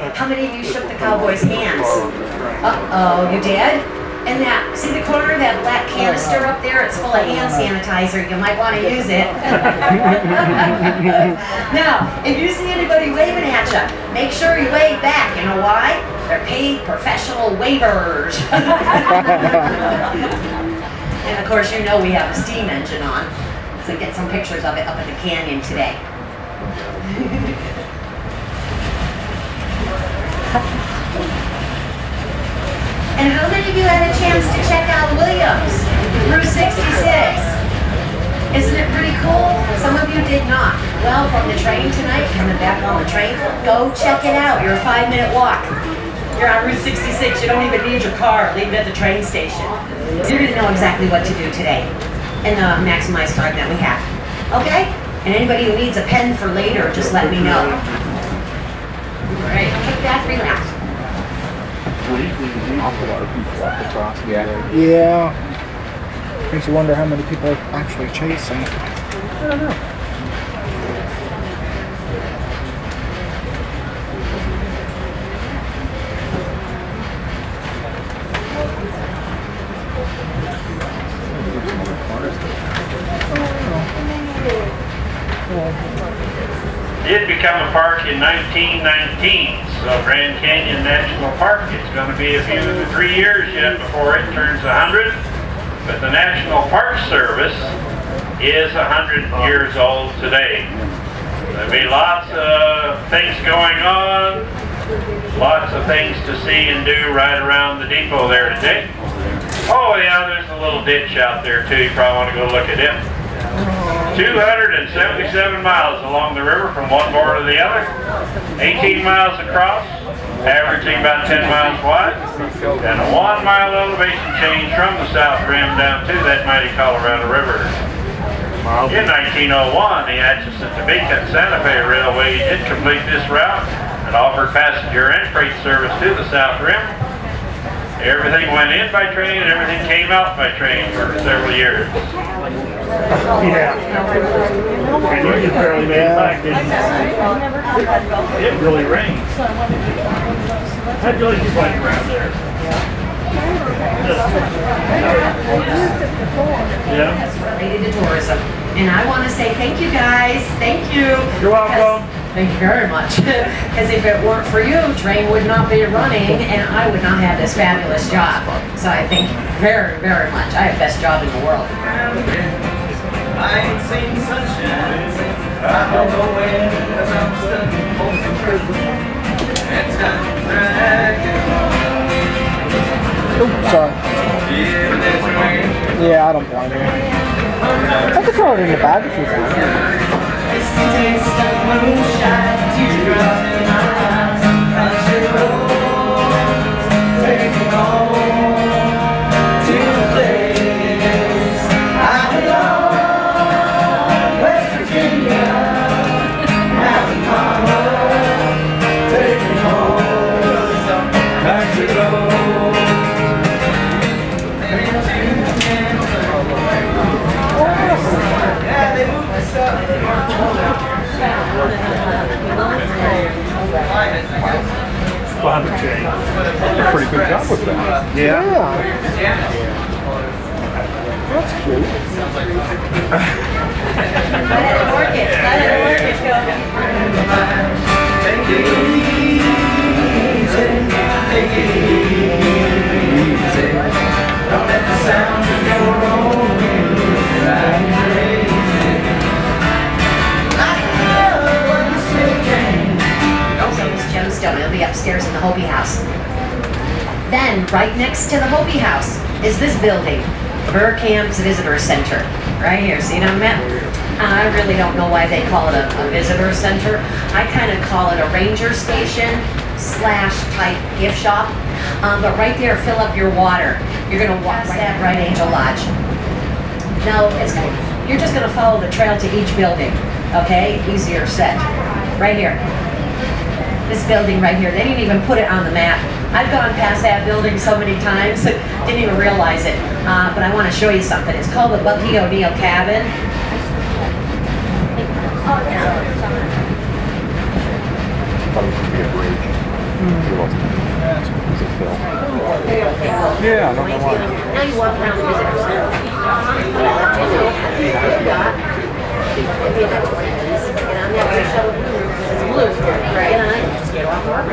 How many of you shook the cowboys' hands? Uh-oh, you did? And that, see the corner of that black canister up there? It's full of hand sanitizer. You might want to use it. Now, if you see anybody waving at you, make sure you wave back. You know why? They're paid professional wavers. And of course, you know we have a steam engine on. So get some pictures of it up at the canyon today. And how many of you had a chance to check out Williams, Route 66? Isn't it pretty cool? Some of you did not. Well, from the train tonight, coming back on the train, go check it out. You're a 5-minute walk. You're on Route 66. You don't even need your car. Leave it at the train station. You're going to know exactly what to do today in the Maximize card that we have. Okay? And anybody who needs a pen for later, just let me know. All right, kick back, relax. Awful lot of people walk across. Yeah. Makes you wonder how many people are actually chasing. I don't know. Did become a park in 1919, so Grand Canyon National Park. It's going to be a few 3 years yet before it turns 100, but the National Park Service is 100 years old today. There'll be lots of things going on, lots of things to see and do right around the depot there today. Oh yeah, there's a little ditch out there too, you probably want to go look at it. 277 miles along the river from one bore to the other, 18 miles across, averaging about 10 miles wide, and a 1 mile elevation change from the south rim down to that mighty Colorado River. In 1901, the Atchison-Topeka-Santa Fe Railway did complete this route and offered passenger and freight service to the south rim. Everything went in by train and everything came out by train for several years. Yeah. And you just barely made it back, didn't you? It really rained. How'd you like your bike around there? Yeah. Related to tourism. And I want to say thank you guys. Thank you. You're welcome. Thank you very much. Because if it weren't for you, train would not be running and I would not have this fabulous job. So I thank you very, very much. I have the best job in the world. I ain't seen sunshine. I don't know when, cause I'm stuck in Folsom Prison. And time's dragging on. Oops, sorry. Yeah, there's rain. Yeah, I don't blame you. I could throw it in the bag if you want. It's the taste of moonshine, teardrops in my eyes. Country roads, take me home to the place I belong. West Virginia, Alabama, take me home to some country roads. Yeah, they moved this up. Did a pretty good job with that. Yeah. That's cute. Let it work it. Let it work it. Take it easy, take it easy. Don't let the sound of your own music drive you crazy. I love what you say, Jane. So this gemstone, it'll be upstairs in the Hopi house. Then, right next to the Hopi house is this building, Burr Camp's Visitor Center. Right here, see it on the map? I really don't know why they call it a visitor center. I kind of call it a ranger station / type gift shop. But right there, fill up your water. You're gonna walk past that Bright Angel Lodge. Now, you're just gonna follow the trail to each building, okay? Easier said. Right here. This building right here, they didn't even put it on the map. I've gone past that building so many times, didn't even realize it. But I want to show you something. It's called the Bucky O'Neill Cabin. Thought it was gonna be a bridge. Yeah, I don't know why. Now you walk around the visitor center. Get on that big shuttle blue. It's blue. Get on it. Get off work.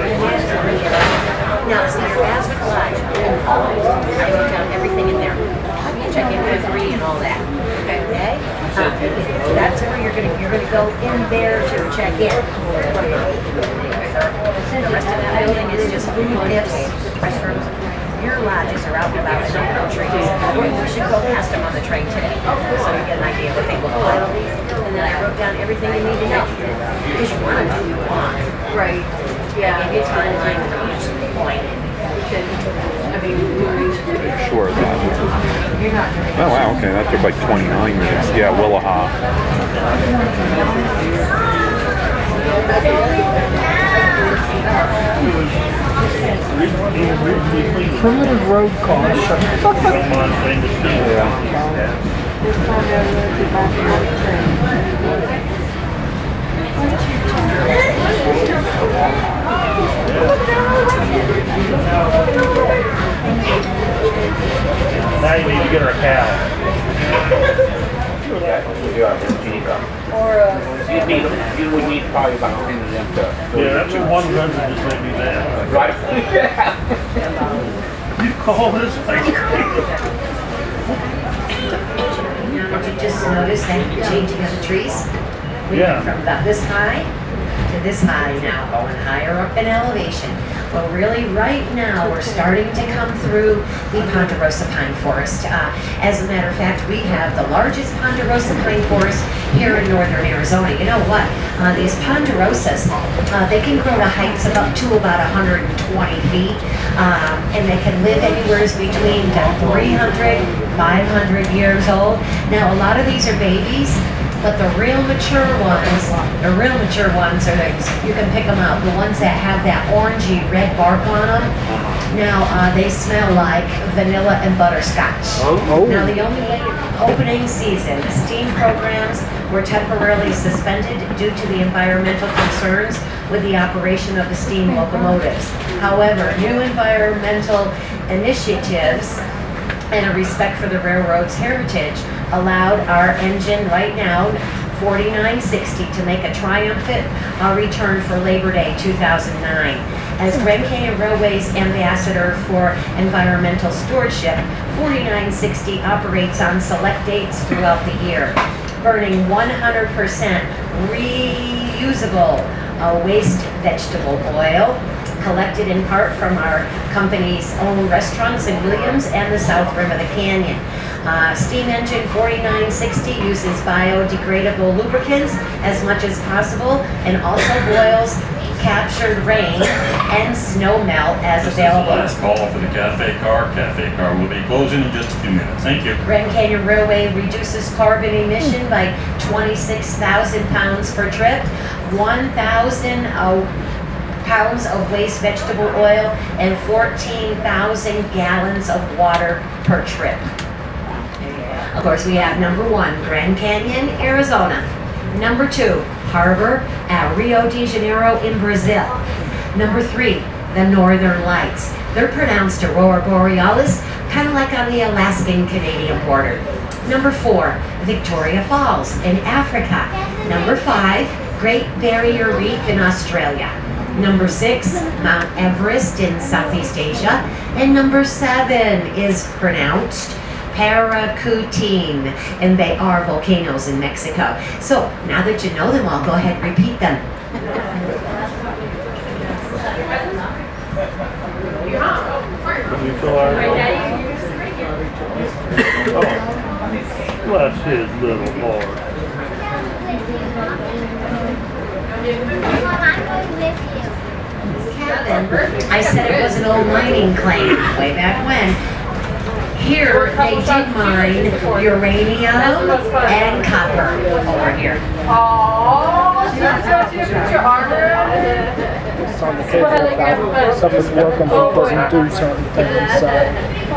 Now, see your ask flag. I wrote down everything in there. Check in for 3 and all that. Okay? That's where you're gonna go in there to check in. The rest of that building is just food, ifs, restrooms. Your lodges are out and about in the trees. You should go past them on the train today, so you get an idea what they look like. And then I wrote down everything you need to know. Because you want to know you want. Right. I gave you a timeline for each point. Sure of that. You're not doing it. Oh wow, okay, that took like 29 minutes. Yeah, Willaha. Primitive road cars. Now you need to get her a cow. You would need probably about 10 of them to. Yeah, that's your 100 just made me mad. Right. You call this ice cream? Now, did you just notice that changing of the trees? We Yeah. went from about this high to this high now, going higher up in elevation. Well, really, right now, we're starting to come through the ponderosa pine forest. As a matter of fact, we have the largest ponderosa pine forest here in northern Arizona. You know what? These ponderosas, they can grow to heights of up to about 120 feet, and they can live anywhere between 300, 500 years old. Now, a lot of these are babies. But the real mature ones are the, you can pick them out. The ones that have that orangey red bark on them. Now, they smell like vanilla and butterscotch. Now, the only opening season, the steam programs were temporarily suspended due to the environmental concerns with the operation of the steam locomotives. However, new environmental initiatives and a respect for the railroad's heritage allowed our engine right now, 4960, to make a triumphant return for Labor Day 2009. As Grand Canyon Railway's ambassador for environmental stewardship, 4960 operates on select dates throughout the year, burning 100% reusable waste vegetable oil, collected in part from our company's own restaurants in Williams and the South Rim of the Canyon. Steam engine 4960 uses biodegradable lubricants as much as possible and also boils captured rain and snow melt as available. Last call for the cafe car. Cafe car will be closing in just a few minutes. Thank you. Grand Canyon Railway reduces carbon emission by 26,000 pounds per trip, 1,000 pounds of waste vegetable oil, and 14,000 gallons of water per trip. Of course, we have number 1, Grand Canyon, Arizona. Number 2, Harbor at Rio de Janeiro in Brazil. Number 3, the Northern Lights. They're pronounced Aurora Borealis, kind of like on the Alaskan-Canadian border. Number 4, Victoria Falls in Africa. Number 5, Great Barrier Reef in Australia. Number 6, Mount Everest in Southeast Asia. And number 7 is pronounced Paracutin, and they are volcanoes in Mexico. So now that you know them all, go ahead and repeat them. Can you fill our bless his little heart. Kevin, I said it was an old mining claim way back when. Here, they did mine uranium and copper over here. Oh, that's your armor. It's on the table about stuff that's working but doesn't do certain things. So. I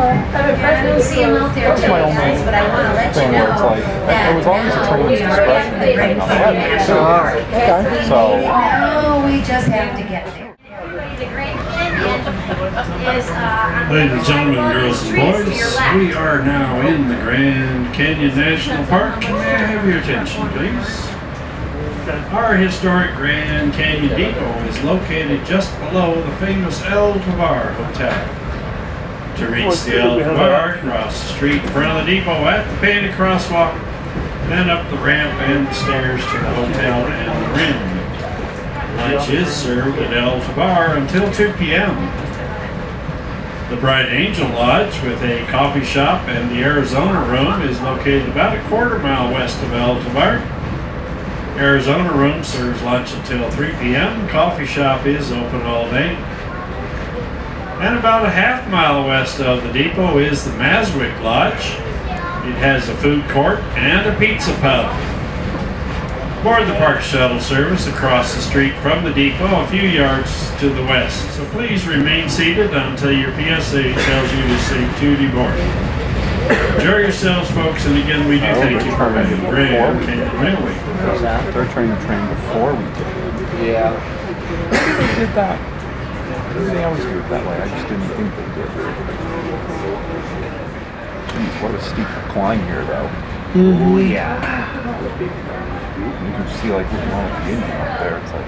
don't see them out there today, guys, but I want to let you know that as long as the now train we is are expressed, at the Grand Canyon National Park. Okay. So Now we just have to get there. The Grand Canyon Ladies and gentlemen, girls and boys, we are now in the Grand Canyon National Park. May I have your attention, please? Our historic Grand Canyon Depot is located just below the famous El Tovar Hotel. To reach the El Tovar, cross the street in front of the depot at the painted crosswalk, then up the ramp and the stairs to the hotel and the rim. Lunch is served at El Tovar until 2 p.m. The Bright Angel Lodge with a coffee shop and the Arizona Room is located about a quarter-mile west of El Tovar. Arizona Room serves lunch until 3 p.m. Coffee shop is open all day. And about a half-mile west of the depot is the Maswick Lodge. It has a food court and a pizza pub. Board the park shuttle service across the street from the depot a few yards to the west. So please remain seated until your PSA tells you to say to deboard. Enjoy yourselves, folks, and again, we do thank you for having Grand Canyon Railway. They're trying to train before we did. Yeah. They did that. They always do it that way. I just didn't think they did. Jeez, what a steep climb here, though. Oh yeah. You can see like looking on at the beginning up there. It's like,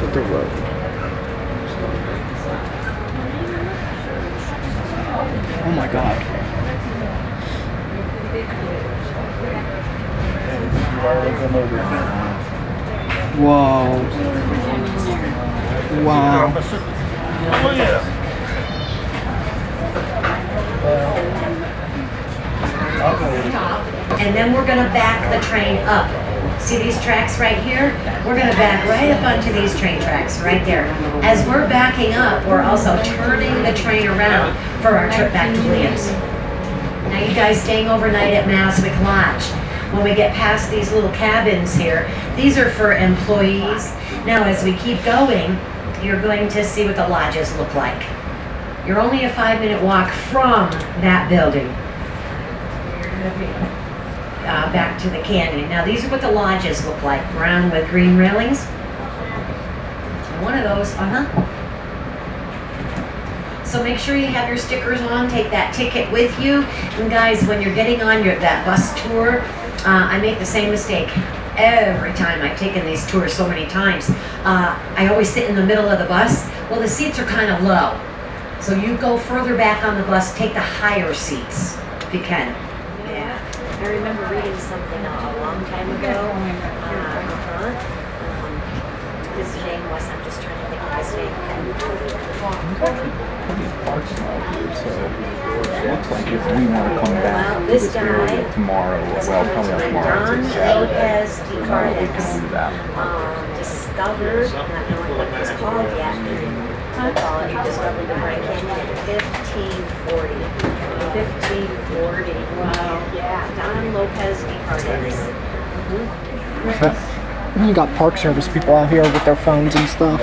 to the road. Oh my God. Whoa. Wow. Oh, yeah. And then we're gonna back the train up. See these tracks right here? We're gonna back right up onto these train tracks right there. As we're backing up, we're also turning the train around for our trip back to Williams. Now you guys staying overnight at Maswick Lodge. When we get past these little cabins here, these are for employees. Now as we keep going, you're going to see what the lodges look like. You're only a 5-minute walk from that building. Back to the canyon. Now these are what the lodges look like, brown with green railings. One of those, So make sure you have your stickers on, take that ticket with you. And guys, when you're getting on that bus tour, I make the same mistake every time. I've taken these tours so many times. I always sit in the middle of the bus. Well, the seats are kind of low. So you go further back on the bus, take the higher seats if you can. I remember reading something a long time ago. His name was, I'm just trying to think of his name. parks out here, so it looks like if we want to come back to this area tomorrow, well, probably not tomorrow, it's Saturday, we can do that. Discovered, not knowing what it was called yet, he discovered the Grand Canyon in 1540. 1540. Wow. Yeah, Don Lopez Descartes. And you got Park Service people out here with their phones and stuff.